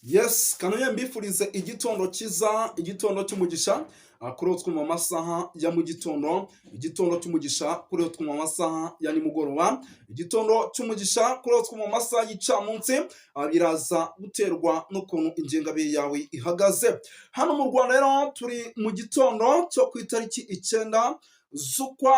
Yes, kanuye mbifurize igitondo cyiza, igitondo cy'umugisha, kuri utwo mu masaha ya mu gitondo, igitondo cy'umugisha kuri utwo mu masaha ya nimugoroba, igitondo cy'umugisha kuri utwo mu masaha y'icamunsi, biraza guterwa n'ukuntu ingengabihe yawe ihagaze. Hano mu Rwanda rero turi mu gitondo cyo ku itariki 9 z'ukwa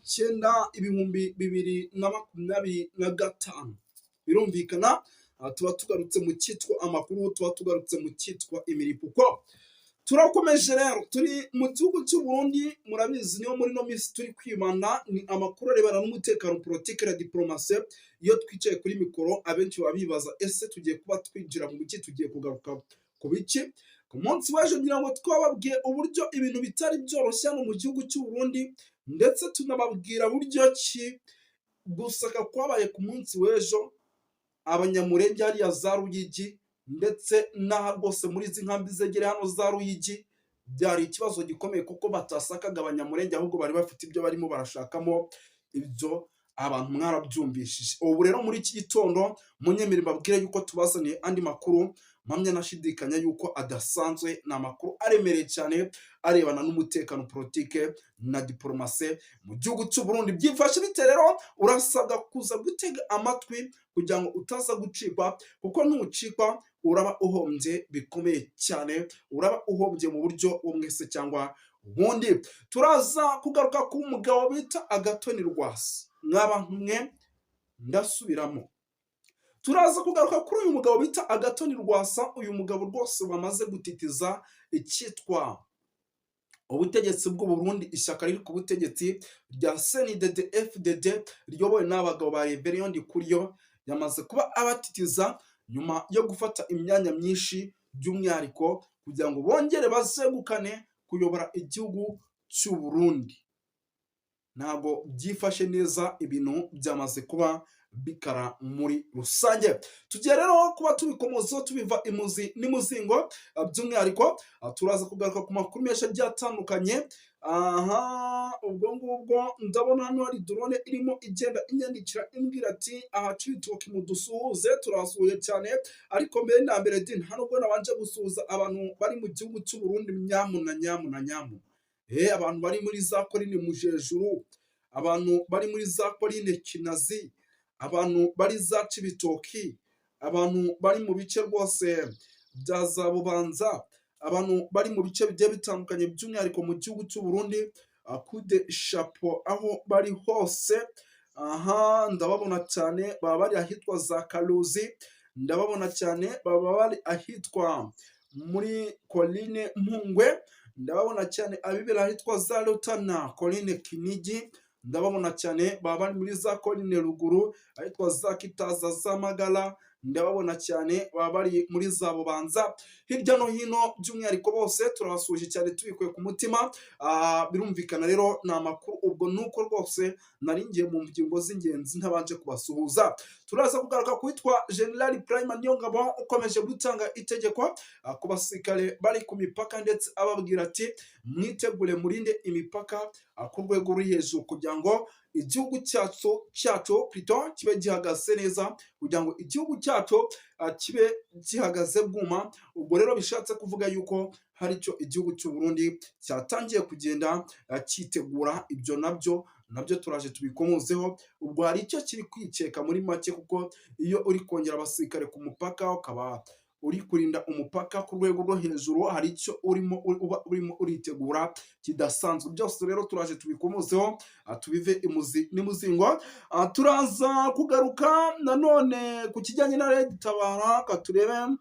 cyenda 2025. Birumvikana tuba tugarutse mu cyitwa amakuru, tuba tugarutse mu cyitwa imiripuko. Turakomeje rero, turi mu gihugu cy'u Burundi, murabizi niyo muri no minsi turi kwimana ni amakuru arebana n'umutekano, politike na diplomasi. Iyo twicaye kuri mikoro abenshi baba bibaza ese tugiye kuba twinjira mu biki, tugiye kugaruka ku biki. Ku munsi w'ejo ngira ngo twababwiye uburyo ibintu bitari byoroshye hano mu gihugu cy'u Burundi, ndetse tunababwira buryo ki gusaka kwabaye ku munsi w'ejo abanyamurenge hariya za Ruyigi ndetse n'aha rwose muri izi nkambi zegereye hano za Ruyigi byari ikibazo gikomeye, kuko batasakaga abanyamurenge ahubwo bari bafite ibyo barimo barashakamo. Ibyo abantu mwarabyumvishije. Ubu rero muri iki gitondo munyemere mbabwire yuko tubazaniye andi makuru mpamya nashidikanya yuko adasanzwe. Ni amakuru aremereye cyane arebana n'umutekano, politike na diplomasi mu gihugu cy'u Burundi. Byifashe bite rero? Urasabwa kuza gutega amatwi kugira ngo utaza gucikwa, kuko nucikwa uraba uhombye bikomeye cyane, uraba uhombye mu buryo bumwe se cyangwa ubundi. Turaza kugaruka ku mugabo bita Agathon Rwasa. Mw'abantu mwe ndasubiramo, turaza kugaruka kuri uyu mugabo bita Agathon Rwasa. Uyu mugabo rwose wamaze gutitiza icyitwa ubutegetsi bw'u Burundi, ishyaka riri ku butegetsi rya CNDD-FDD riyobowe n'abagabo ba Rebellion Ndikuriyo, yamaze kuba abatitiza nyuma yo gufata imyanya myinshi, by'umwihariko kugira ngo bongere bazegukane kuyobora igihugu cy'u Burundi. Ntabwo byifashe neza, ibintu byamaze kuba bikara muri rusange. Tugiye rero kuba tubikomozaho tubiva imuzi n'imuzingo, by'umwihariko turaza kugaruka ku makuru menshi agiye atandukanye. Ubwo ngubwo ndabona hano hari drone irimo igenda inyandikira imbwira ati aha Cibitoke mudusuhuze, turasuhuye cyane. Ariko mbere na mbere nta nubwo nabanje gusuhuza abantu bari mu gihugu cy'u Burundi, nyamuna abantu bari muri za Korine Mujejuru, abantu bari muri za Korine Kinazi, abantu bari za Cibitoki, abantu bari mu bice rwose bya za Bubanza, abantu bari mu bice bigiye bitandukanye by'umwihariko mu gihugu cy'u Burundi, kude chapeau aho bari hose. Ndababona cyane, baba bari ahitwa za Karuzi, ndababona cyane baba bari ahitwa muri Korine Mpungwe, ndababona cyane abibera ahitwa za Rutana Korine Kinigi, ndababona cyane baba bari muri za Korine Ruguru ahitwa za Kitaza za Magara, ndababona cyane baba bari muri za Bubanza. Hirya no hino by'umwihariko bose turabasuje cyane tubikuye ku mutima. Birumvikana rero ni amakuru, ubwo nuko rwose naringiye mu ngingo z'ingenzi ntabanje kubasuhuza. Turaza kugaruka kwitwa General Prime Niyongabo ukomeje gutanga itegeko ku basirikare bari ku mipaka, ndetse ababwira ati mwitegure murinde imipaka ku rwego ruri hejuru, kugira ngo igihugu cyacu plutôt kibe gihagaze neza, kugira ngo igihugu cyacu kibe gihagaze bwuma. Ubwo rero bishatse kuvuga yuko hari icyo igihugu cy'u Burundi cyatangiye kugenda cyitegura. Ibyo nabyo turaje tubikomozeho. Ubwo hari icyo kiri kwikeka muri make, kuko iyo uri kongera abasirikare ku mupaka, ukaba uri kurinda umupaka ku rwego rwo hejuru, hari icyo urimo uritegura kidasanzwe. Byose rero turaje tubikomozeho, tubive imuzi n'imuzingo. Turaza kugaruka nanone ku kijyanye na Red Tabara, katurebe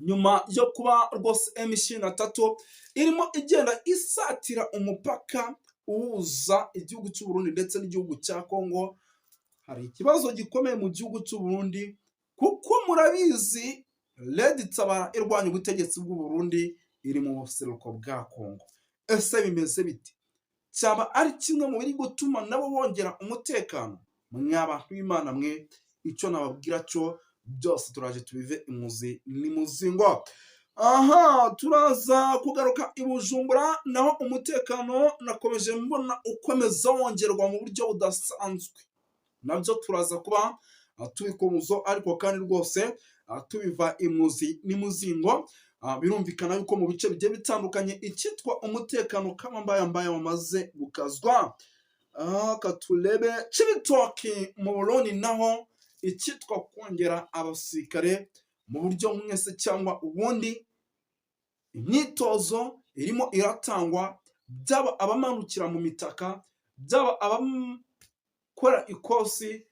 nyuma yo kuba rwose M23 irimo igenda isatira umupaka uhuza igihugu cy'u Burundi ndetse n'igihugu cya Kongo. Hari ikibazo gikomeye mu gihugu cy'u Burundi, kuko murabizi Red Tabara irwanya ubutegetsi bw'u Burundi iri mu buseruko bwa Kongo. Ese bimeze biti? Cyaba ari kimwe mu biri gutuma nabo bongera umutekano? Mw'abantu b'Imana mwe, icyo nababwira cyo byose turaje tubive imuzi n'imuzingo. Turaza kugaruka i Bujumbura, naho umutekano nakomeje mbona ukomeza wongerwa mu buryo budasanzwe. Nabyo turaza kuba tubikomuzo ariko kandi rwose tubiva imuzi n'imuzingo. Birumvikana yuko mu bice bigiye bitandukanye icyitwa umutekano kamambayambaye wamaze gukazwa. Katurebe Cibitoke mu Burundi naho icyitwa kongera abasirikare mu buryo mwese cyangwa ubundi. Imyitozo irimo iratangwa, byaba abamanukira mu mitaka, byaba abakora ikosi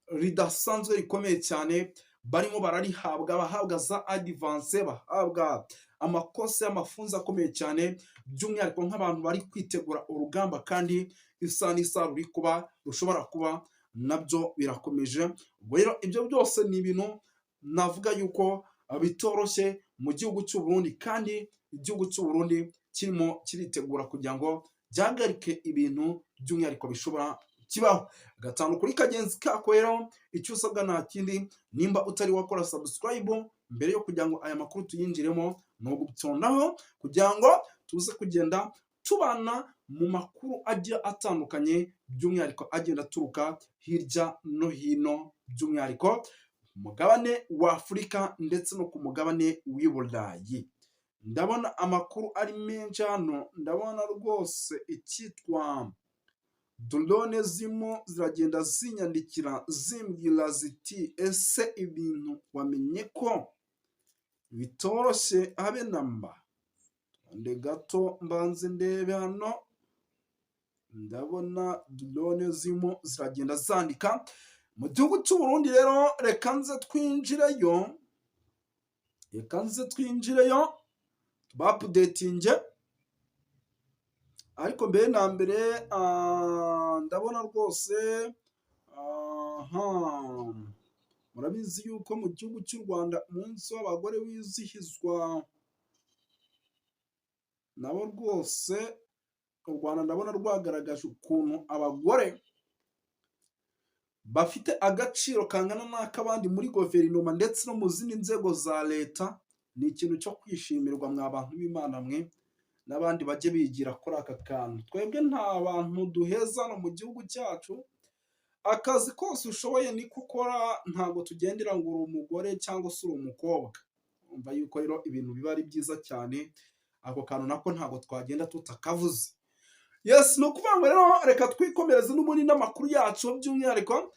ridasanzwe rikomeye cyane, barimo bararihabwa, bahabwa za advance, bahabwa amakosi y'amafunzo akomeye cyane, by'umwihariko nk'abantu bari kwitegura urugamba kandi isa n'isaha ruri kuba rushobora kuba nabyo birakomeje. Ubwo rero ibyo byose ni ibintu navuga yuko bitoroshye mu gihugu cy'u Burundi, kandi igihugu cy'u Burundi kirimo kiritegura kugira ngo gihagarike ibintu by'umwihariko bishobora kibaho. Gatanu kuri kagenzi kako rero, icyo usabwa nta kindi, nimba utari wakora subscribe mbere yo kugira ngo aya makuru tuyinjiremo, no gutondaho kugira ngo tuze kugenda tubana mu makuru agiye atandukanye, by'umwihariko agenda aturuka hirya no hino, by'umwihariko mugabane wa Afurika ndetse no ku mugabane w'i Burayi. Ndabona amakuru ari menshi hano, ndabona rwose icyitwa drone zimo ziragenda zinyandikira zimbwira ziti ese ibintu wamenye ko bitoroshye habe namba. Nde gato mbanze ndebe hano, ndabona drone zimo ziragenda zandika mu gihugu cy'u Burundi. Rero reka nze twinjireyo tubapdatinge, ariko mbere na mbere ndabona rwose murabizi yuko mu gihugu cy'u Rwanda umunsi w'abagore wizihizwa, nabo rwose u Rwanda ndabona rwagaragaje ukuntu abagore bafite agaciro kangana n'ak'abandi muri guverinoma ndetse no mu zindi nzego za leta. Ni ikintu cyo kwishimirwa mwa bantu b'Imana mwe, n'abandi bajye bigira kuri aka kantu. Twebwe nta bantu duheza no mu gihugu cyacu, akazi kose ushoboye niko ukora, ntabwo tugendera ngo uri umugore cyangwa se uri umukobwa. Umva yuko rero ibintu biba ari byiza cyane, ako kantu nako ntabwo twagenda tutakavuze. Yes, no kuvuga ngo rero reka twikomereze n'ubundi n'amakuru yacu, by'umwihariko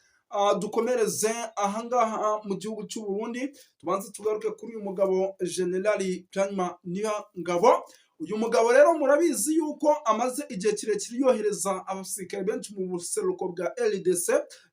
dukomereze ahangaha mu gihugu cy'u Burundi. Tubanze tugaruke kuri uyu mugabo Generali Prime Niyongabo. Uyu mugabo rero murabizi yuko amaze igihe kirekire yohereza abasirikare benshi mu buseruko bwa RDC,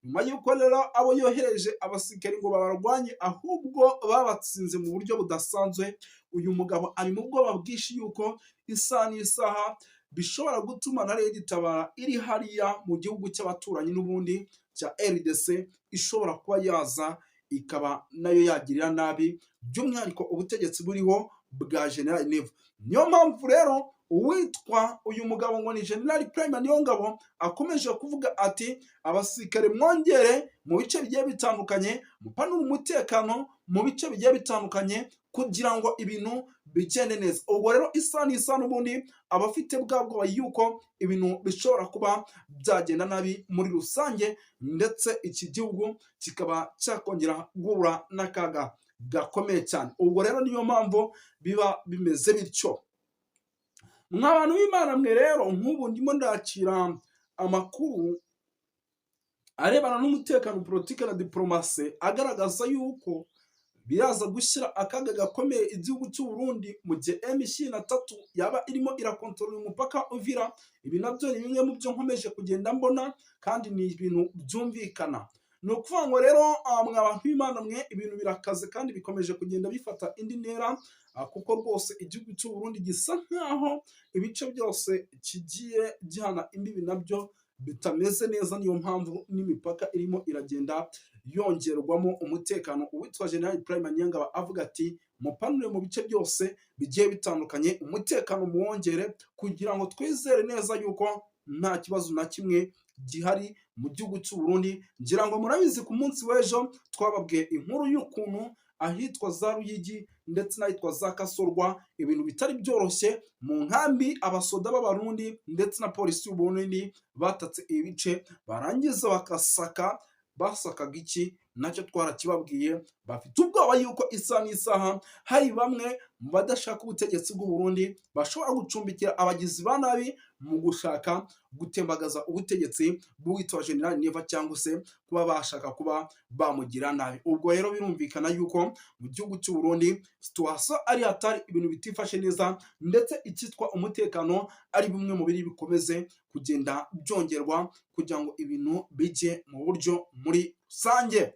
nyuma yuko rero abo yohereje abasirikare ngo babarwanye ahubwo babatsinze mu buryo budasanzwe. Uyu mugabo ari mu bwoba bwinshi yuko isaha n'isaha bishobora gutuma na Red Tabara iri hariya mu gihugu cy'abaturanyi n'ubundi cya RDC ishobora kuba yaza ikaba nayo yagirira nabi, by'umwihariko ubutegetsi buriho bwa General Neva. Niyo mpamvu rero uwitwa uyu mugabo ngo ni General Prime Niyongabo akomeje kuvuga ati abasirikare mwongere mu bice bigiye bitandukanye, mupanure umutekano mu bice bigiye bitandukanye kugira ngo ibintu bigende neza. Ubwo rero isa n'isa n'ubundi abafite bwa bwoba yuko ibintu bishobora kuba byagenda nabi muri rusange, ndetse iki gihugu kikaba cyakongera guhura n'akaga gakomeye cyane. Ubwo rero niyo mpamvu biba bimeze bityo. Mwa bantu b'Imana mwe rero, nk'ubu ndimo ndakira amakuru arebana n'umutekano, politike na diplomasi, agaragaza yuko biraza gushyira akaga gakomeye igihugu cy'u Burundi mu gihe M23 yaba irimo irakontorora umupaka Uvira. Ibi nabyo ni bimwe mu byo nkomeje kugenda mbona, kandi ni ibintu byumvikana. Ni ukuvuga ngo rero mwa bantu b'Imana mwe, ibintu birakaze kandi bikomeje kugenda bifata indi ntera, kuko rwose igihugu cy'u Burundi gisa nkaho ibice byose kigiye gihana imbibi nabyo bitameze neza. Niyo mpamvu n'imipaka irimo iragenda yongerwamo umutekano. Uwitwa General Prime Niyongabo avuga ati mupanure mu bice byose bigiye bitandukanye, umutekano muwongere kugira ngo twizere neza yuko nta kibazo na kimwe gihari mu gihugu cy'u Burundi. Ngira ngo murabizi ku munsi w'ejo twababwiye inkuru y'ukuntu ahitwa za Ruyigi ndetse n'ahitwa za Kasorwa ibintu bitari byoroshye mu nkambi, abasoda b'Abarundi ndetse na polisi y'u Burundi batatse ibice, barangiza basakaga iki nacyo twarakibabwiye, bafite ubwoba yuko isaha n'isaha hari bamwe mu badashaka ubutegetsi bw'u Burundi bashobora gucumbikira abagizi ba nabi mu gushaka gutembagaza ubutegetsi bw'uwitwa General Neva cyangwa se kuba bashaka kuba bamugira nabi. Ubwo rero birumvikana yuko mu gihugu cy'u Burundi situation ari hatari, ibintu bitifashe neza, ndetse icyitwa umutekano ari bimwe mu biri bikomeze kugenda byongerwa kugira ngo ibintu bijye mu buryo muri rusange.